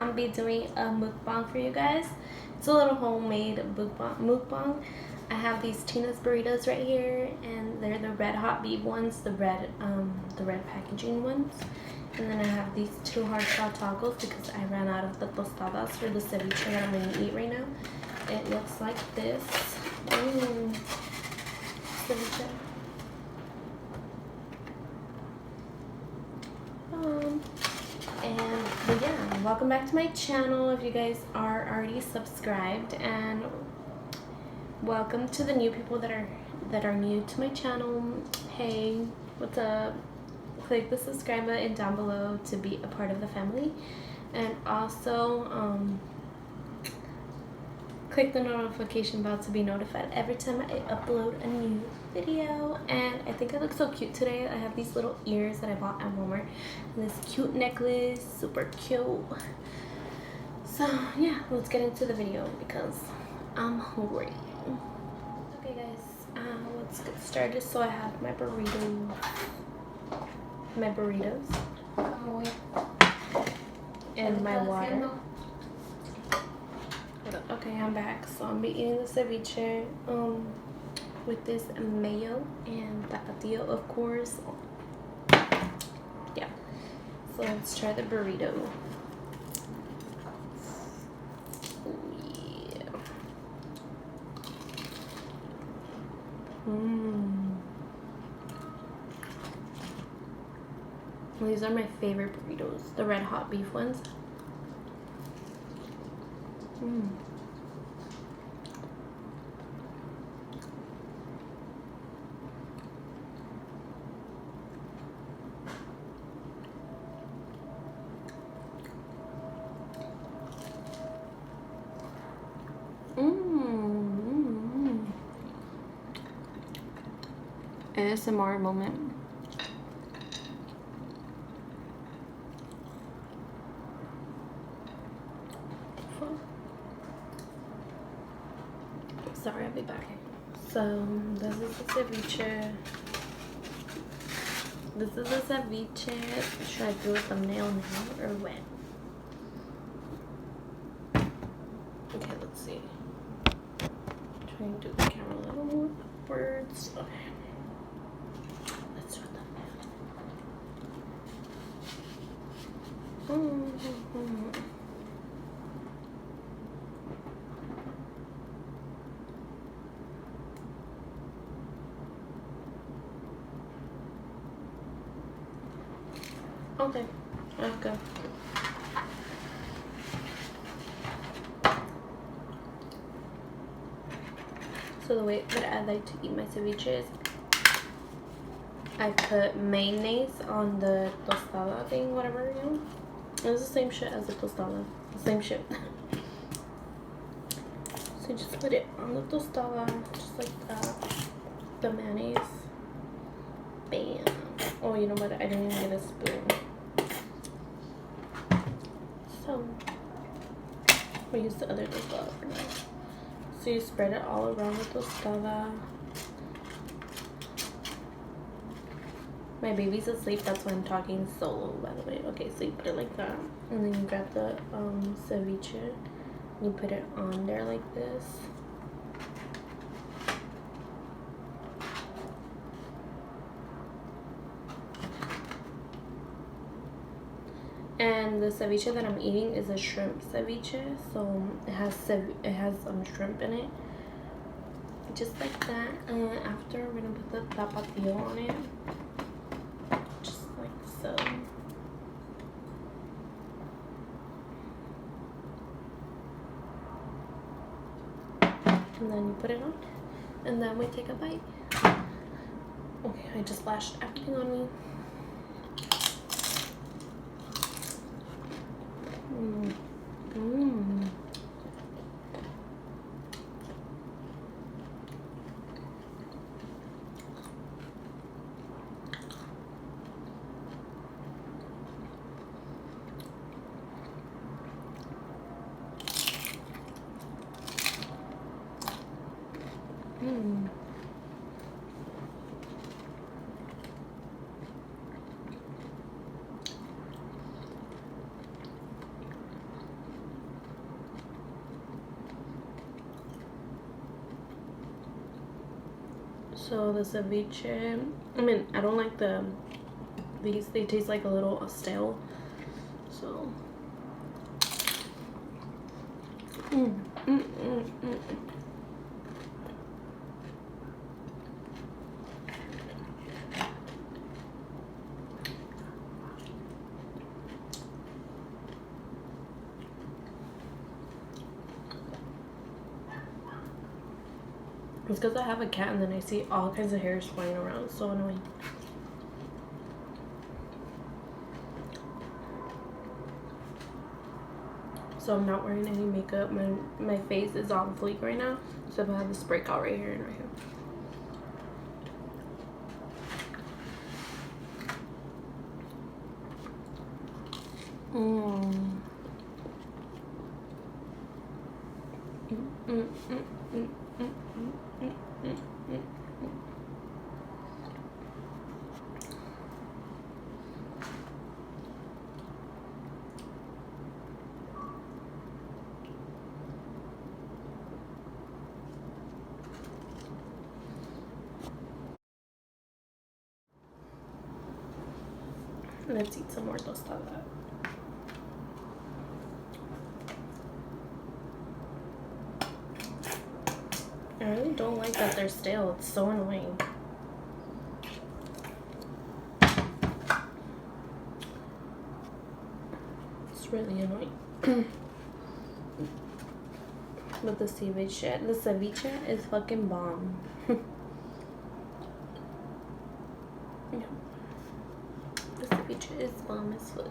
I'll be doing a mukbang for you guys. It's a little homemade mukbang. I have these Tina's burritos right here, and they're the red hot beef ones, the red packaging ones. And then I have these two hard shell tacos because I ran out of the tostadas for the ceviche that I'm gonna eat right now. It looks like this. Ceviche. But yeah, welcome back to my channel if you guys are already subscribed, and welcome to the new people that are new to my channel. Hey, what's up? Click the subscribe button down below to be a part of the family, and also click the notification bell to be notified every time I upload a new video. And I think I look so cute today. I have these little ears that I bought at Walmart, and this cute necklace, super cute. So yeah, let's get into the video because I'm hungry. Okay guys, let's get started. So I have my burritos. And my water. Okay, I'm back. So I'm eating the ceviche with this mayo and tapatio, of course. Yeah. So let's try the burrito. Oh yeah. These are my favorite burritos, the red hot beef ones. ASMR moment. Sorry, I'll be back. So this is the ceviche. Should I do a thumbnail now or when? Okay, let's see. Trying to do the camera a little more upwards. Okay. Let's do a thumbnail. Okay, okay. So the way that I like to eat my ceviche is I put mayonnaise on the tostada thing, whatever, you know. It's the same shit as the tostada. The same shit. So you just put it on the tostada, just like that. The mayonnaise. Bam. Oh, you know what? I didn't even get a spoon. So we'll use the other tostada for now. So you spread it all around the tostada. My baby's asleep, that's why I'm talking solo, by the way. Okay, so you put it like that, and then you grab the ceviche, and you put it on there like this. And the ceviche that I'm eating is a shrimp ceviche, so it has shrimp in it, just like that. And after we're gonna put the tapatio on it, just like so. And then you put it on, and then we take a bite. Okay, I just lashed everything on me. So the ceviche, I mean, I don't like these, they taste like a little stale. So, It's because I have a cat and then I see all kinds of hairs flying around. It's so annoying. So I'm not wearing any makeup. My face is on fleek right now. So I have this breakout right here and right here. Let's eat some more tostada. I really don't like that they're stale. It's so annoying. It's really annoying. But the ceviche is fucking bomb. Yeah. The ceviche is bomb as fuck.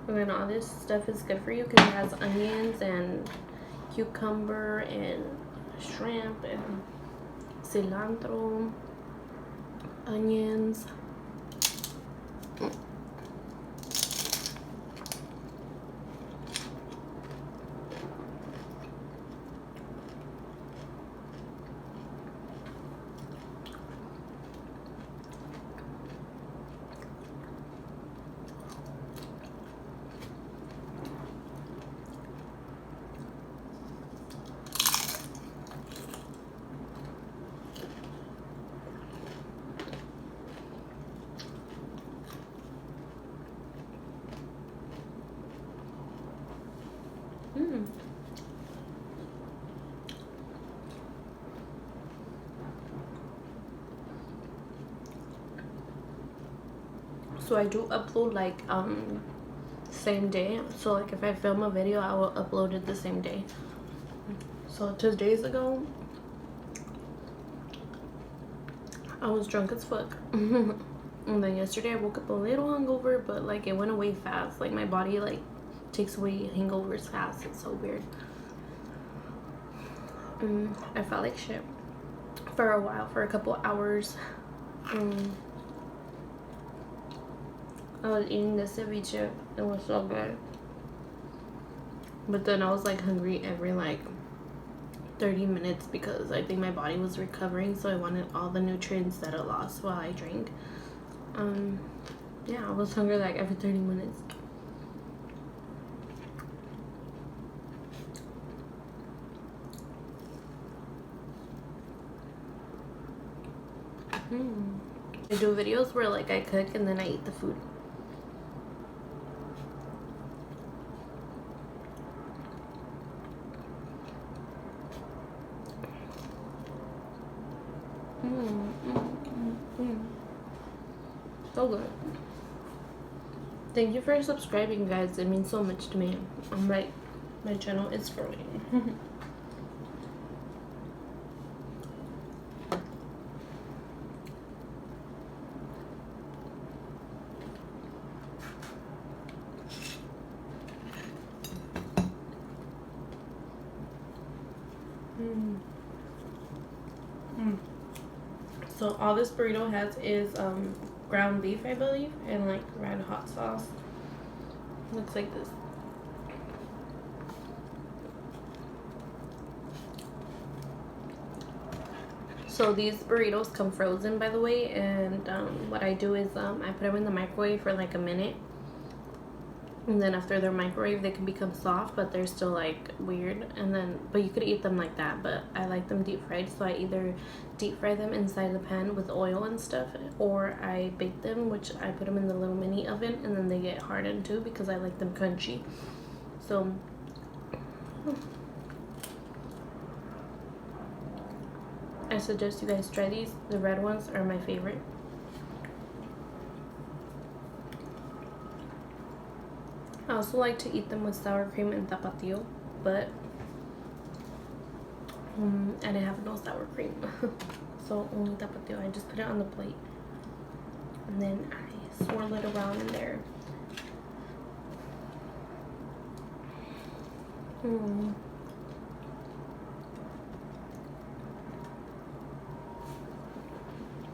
And then all this stuff is good for you because it has onions and cucumber and shrimp and cilantro, onions. So I do upload like same day. So like if I film a video, I will upload it the same day. So 2 days ago, I was drunk as fuck. And then yesterday I woke up a little hungover, but like it went away fast. Like my body like takes away hangovers fast. It's so weird. I felt like shit for a while, for a couple hours. I was eating the ceviche. It was so good. But then I was like hungry every like 30 minutes because I think my body was recovering, so I wanted all the nutrients that it lost while I drank. Yeah, I was hungry like every 30 minutes. I do videos where like I cook and then I eat the food. So good. Thank you for subscribing, guys. It means so much to me. I'm like, my channel is growing. So all this burrito has is ground beef, I believe, and like red hot sauce. Looks like this. So these burritos come frozen, by the way, and what I do is I put them in the microwave for like a minute. And then after they're microwaved, they can become soft, but they're still like weird. And then, but you could eat them like that, but I like them deep fried, so I either deep fry them inside the pan with oil and stuff, or I bake them, which I put them in the little mini oven, and then they get hardened too because I like them crunchy. So I suggest you guys try these. The red ones are my favorite. I also like to eat them with sour cream and tapatio, but I didn't have no sour cream. So only tapatio. I just put it on the plate and then I swirl it around in there.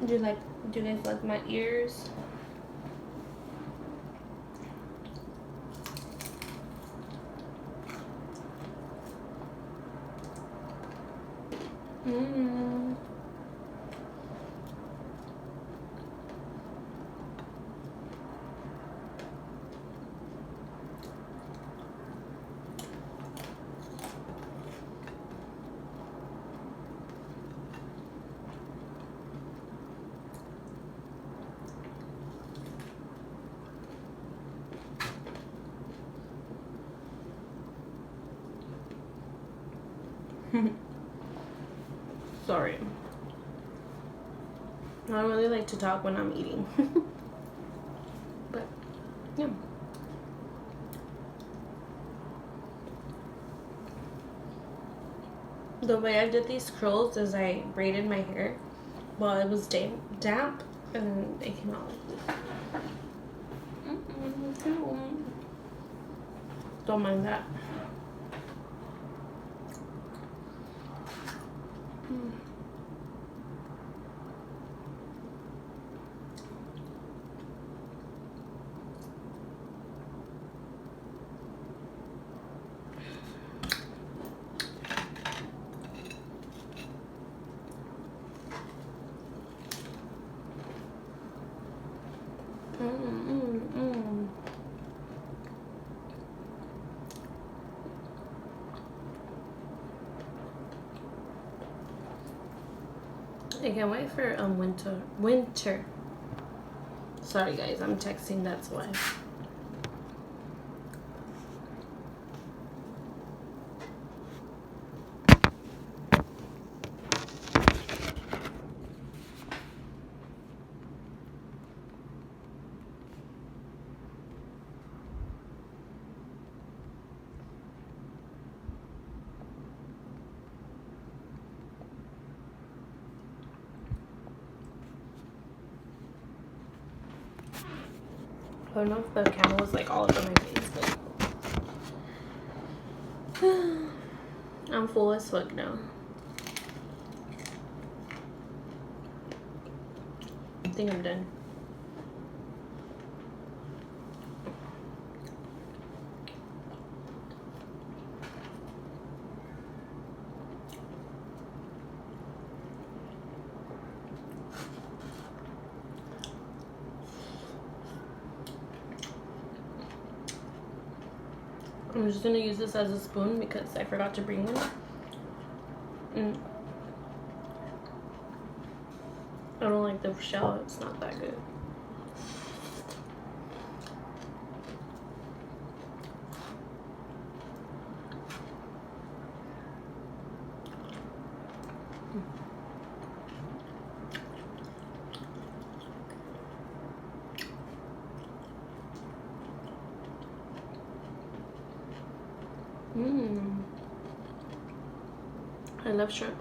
Do you guys like my ears? Sorry. I don't really like to talk when I'm eating. But, yeah. The way I did these curls is I braided my hair while it was damp and it came out like this. Don't mind that. I can't wait for winter. Sorry guys, I'm texting, that's why. I don't know if the camera was like all up in my face, but I'm full as fuck now. I think I'm done. I'm just gonna use this as a spoon because I forgot to bring one. I don't like the shell, it's not that good. I love shrimp.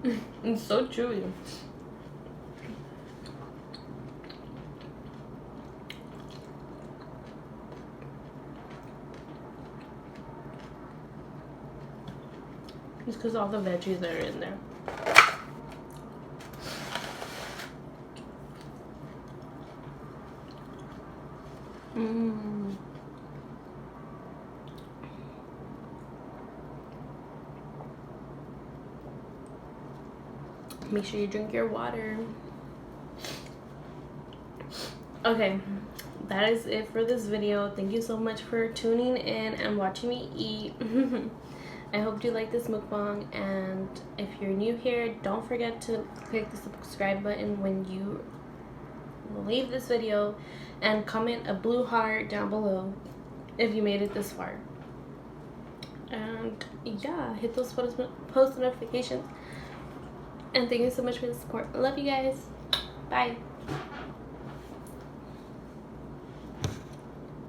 It's so chewy. It's because all the veggies are in there. Make sure you drink your water. Okay, that is it for this video. Thank you so much for tuning in and watching me eat. I hope you like this mukbang, and if you're new here, don't forget to click the subscribe button when you leave this video, and comment a blue heart down below if you made it this far. And yeah, hit those post notifications, and thank you so much for the support. I love you guys. Bye.